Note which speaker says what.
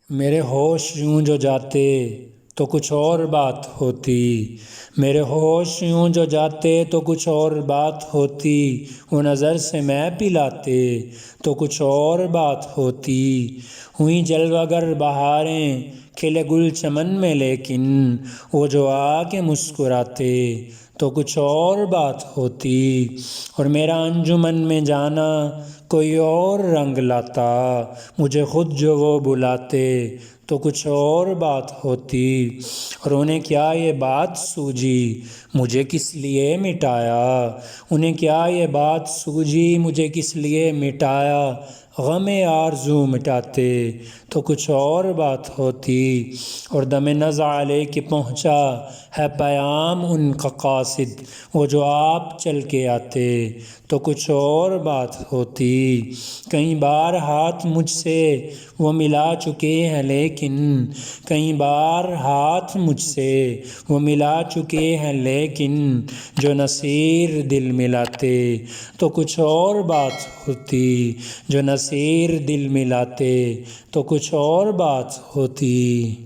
Speaker 1: میرے ہوش یوں جو جاتے تو کچھ اور بات ہوتی، میرے ہوش یوں جو جاتے تو کچھ اور بات ہوتی، وہ نظر سے میں پلاتے تو کچھ اور بات ہوتی، ہوئیں جلوہ گر بہاریں کھلے گل چمن میں، لیکن وہ جو آ کے مسکراتے تو کچھ اور بات ہوتی، اور میرا انجمن میں جانا کوئی اور رنگ لاتا، مجھے خود جو وہ بلاتے تو کچھ اور بات ہوتی، اور انہیں کیا یہ بات سوجھی مجھے کس لیے مٹایا، انہیں کیا یہ بات سوجھی مجھے کس لیے مٹایا، غم آرزو مٹاتے تو کچھ اور بات ہوتی، اور دم نزع لے کے پہنچا ہے پیام ان کا قاصد، وہ جو آپ چل کے آتے تو کچھ اور بات ہوتی، کئی بار ہاتھ مجھ سے وہ ملا چکے ہیں، لیکن کئی بار ہاتھ مجھ سے وہ ملا چکے ہیں، لیکن جو نصیر دل ملاتے تو کچھ اور بات ہوتی، جو نصیر دل ملاتے تو کچھ اور بات ہوتی۔